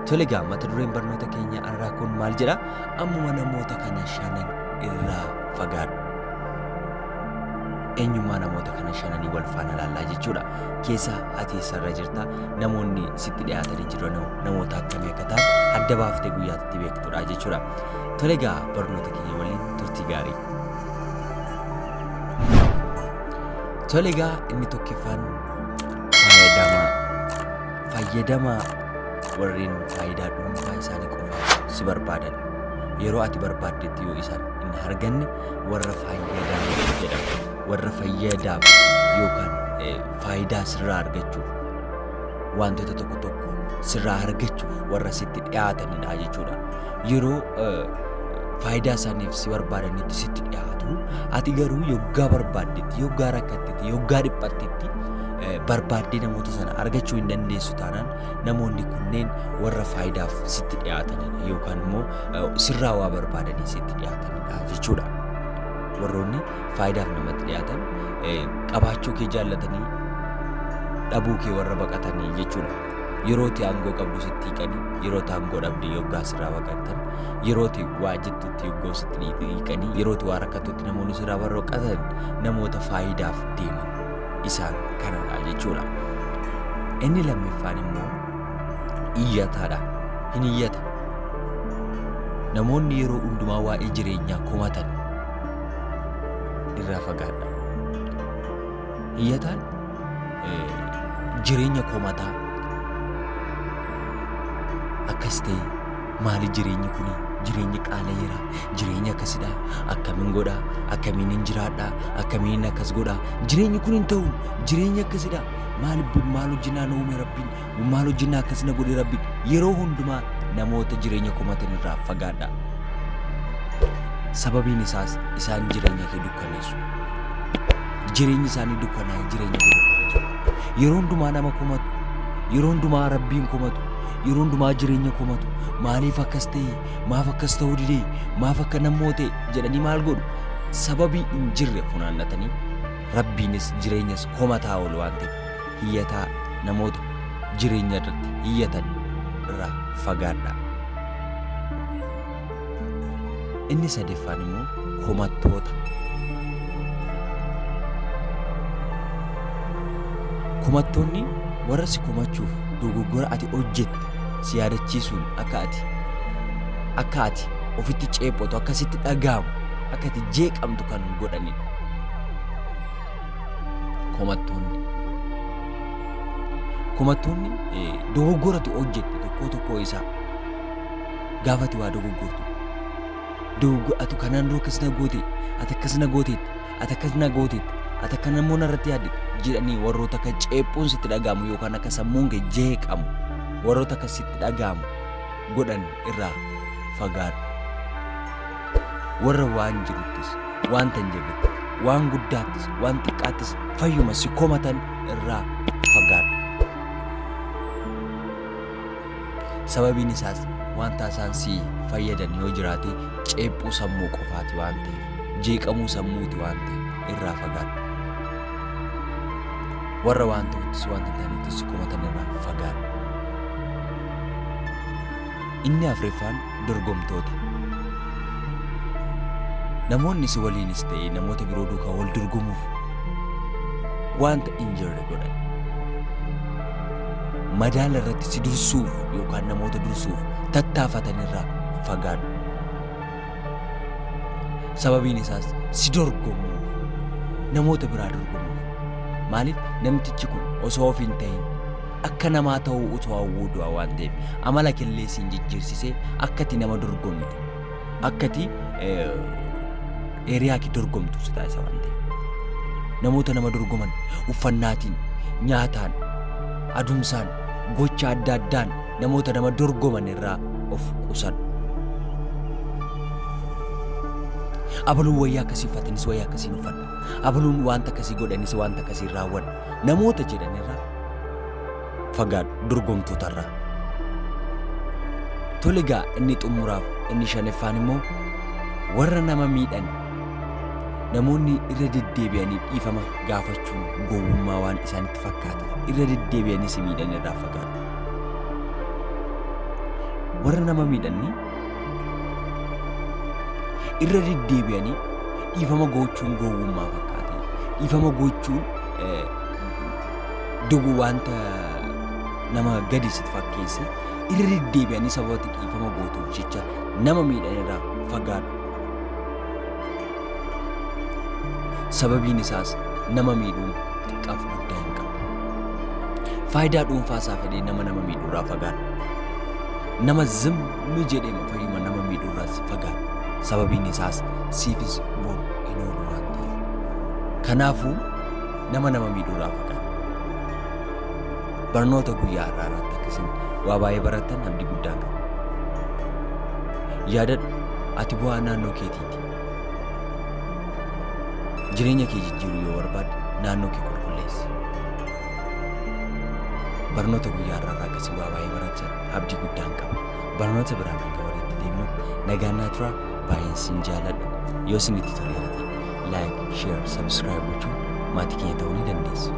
Tolegaa mata dureen barnoota keenya irraa kun maal jedha? Ammuma namoota kana shanan irraa fagaadhu. Eenyummaa namoota kana shananii wal faana ilaallaa jechuudha. Keessa ati sarara jirta, namoonni sitti dhiyaatanii jiran namoota akkamii akka ta'an adda baaftee guyyaatti beektudha jechuudha. Tolegaa barnoota keenya waliin turtii gaarii. Tolegaa inni tokkoffaan fayyadamaa warreen faayidaa dhuunfaa isaanii qofaaf si barbaadan. Yeroo ati barbaaddetti yoo isaan hin arganne warra fayyadamoo jedhamu. Warra fayyadaaf yookaan faayidaa sirraa argachuuf wantoota tokko tokko sirraa argachuuf warra sitti dhiyaatanidha jechuudha. Yeroo faayidaa isaaniif si barbaadanitti sitti dhiyaatu, ati garuu yoggaa barbaaddetti, yoggaa rakkattetti, yoggaa dhiphattetti barbaaddee namoota sana argachuu hin dandeessu taanaan namoonni kunneen warra faayidaaf sitti dhiyaatanidha yookaan immoo sirraa waa barbaadanii sitti dhiyaatanidha jechuudha. Warroonni faayidaaf namatti dhiyaatan qabaachuu kee jaallatanii dhabuu kee warra baqatanii jechuudha. Yerootti aangoo qabdu sitti hiiqanii, yerootti aangoo dhabde yoggaa sirraa baqatan, yerootti waa jettutti yoggoo sitti hiiqanii, yerootti waa rakkatutti namoonni sirraa baqatan namoota faayidaaf deeman isaan kanadha jechuudha. Inni lammaffaan immoo iyyataadha. Hin iyyata. Namoonni yeroo hundumaa waa'ee jireenyaa komatan irraa fagaadha. Iyyataan jireenya komataa akkas ta'e maali jireenyi kuni? Jireenyi qaalayeera, jireenya akkasidha, akkamiin godha, akkamiin hin jiraadha, akkamiin akkas godha, jireenyi kun hin ta'u, jireenya akkasidha, maal hojjennaa na uume rabbiin, maal hojjennaa akkasina godhe rabbiin. Yeroo hundumaa namoota jireenya komatan irraa fagaadha. Sababiin isaas isaan jireenya kee dukkaneessu. Jireenyi isaanii dukkanaa'e jireenya kee dukkaneessu. Yeroo hundumaa nama komatu, yeroo hundumaa rabbiin komatu, yeroo hundumaa jireenya komatu, maaliif akkas ta'e, maaf akkas ta'uu didee, maaf akka namoote jedhanii maal godhu? Sababii hin jirre funaannatanii rabbiinis jireenyas komataa oolu waan ta'eef hiyyataa namoota jireenya irratti hiyyatan irraa fagaadha. Inni sadaffaan immoo komattoota. Komattoonni warra si komachuuf dogoggora ati hojjette si yaadachiisuun akka ati ofitti ceephotu, akka sitti dhaga'amu, akka ati jeeqamtu kan godhanidha. Komattoonni dogoggora ati hojjette tokko isaa gaafa ati waa dogoggortu ati kanaan dura akkasina goote, ati akkasina gooteet, ati akkasina gooteet, ati akka namoonni irratti yaadde jedhanii warroota akka ceephuun sitti dhaga'amu yookaan akka sammuun kee jeeqamu warroota akka sitti dhaga'amu godhan irraa fagaadhu. Warra waan jiruttis, waan tan jirretti, waan guddaattis, waan xiqqaattis fayyuma si komatan irraa fagaadhu. Sababiin isaas wanta isaan si fayyadan yoo jiraate ceephuu sammuu qofaati waan ta'eef, jeeqamuu sammuuti waan ta'eef irraa fagaadhu. Warra waan ta'uttis wanta ta'anittis si komatan irraa fagaadhu. Inni afreeffaan dorgomtoota. Namoonni si waliinis ta'e namoota biroo duukaa wal dorgomuuf wanta hin jirre godhan. Madaala irratti si dursuuf yookaan namoota dursuuf tattaafatan irraa fagaadhu. Sababiin isaas si dorgomuuf, namoota biraa dorgomuuf. Maaliif namtichi kun osoo of hin ta'in akka namaa ta'uu utoo hawwuu waan ta'eef amala killee siin jijjiirsisee akkati nama dorgomtu, akkati eeriyaa kee dorgomtu si taasisa waan ta'eef. Namoota nama dorgoman uffannaatiin, nyaataan, adumsaan, gocha adda addaan namoota nama dorgoman irraa of qusadhu. Abaluun wayyaa akkasii uffatanis wayyaa akkasiin uffadha. Abaluun wanta akkasii godhanis wanta akkasii raawwadha. Namoota jedhan irraa fagaadhu, dorgomtoota irraa. Tolegaa inni xumuraaf inni shanaffaan immoo warra nama miidhan. Namoonni irra deddeebi'anii dhiifama gaafachuun gowwummaa waan isaanitti fakkaatuuf irra deddeebi'anii si miidhan irraa fagaadhu. warra nama miidhanii irra deddeebi'anii dhiifama gochuun gowwummaa fakkaate dhiifama gochuun dugu wanta nama gadi sitti fakkeesse irra deddeebi'anii sababatti dhiifama gootuuf jecha nama miidhan irraa fagaadhu. Sababiin isaas nama miidhuun xiqqaaf guddaa hin qabu. Faayidaa dhuunfaa isaa fedhee nama miidhuu irraa fagaadhu. Nama zimmi jedhee fayyuma nama miidhuu irraa fagaadhu. Sababiin isaas siifis boru hin oolu waan ta'eef. Kanaafuu nama miidhuu irraa fagaadhu. Barnoota guyyaa har'aa irratti akkasiin waa baay'ee barattan abdii guddaa qaba. Yaadadhu ati bu'aa naannoo keetiiti. Jireenya kee jijjiiruu yoo barbaadde naannoo kee qulqulleessi. Barnoota guyyaa har'aa irraa akkasii waa baay'ee barachaa abdii guddaa qaba. Barnoota biraan hanga walitti deemnu nagaan naa turaa. Baay'een sin jaaladha. Yoo isinitti tole like, share, subscribe gochuun maatii keenya ta'uu ni dandeessu.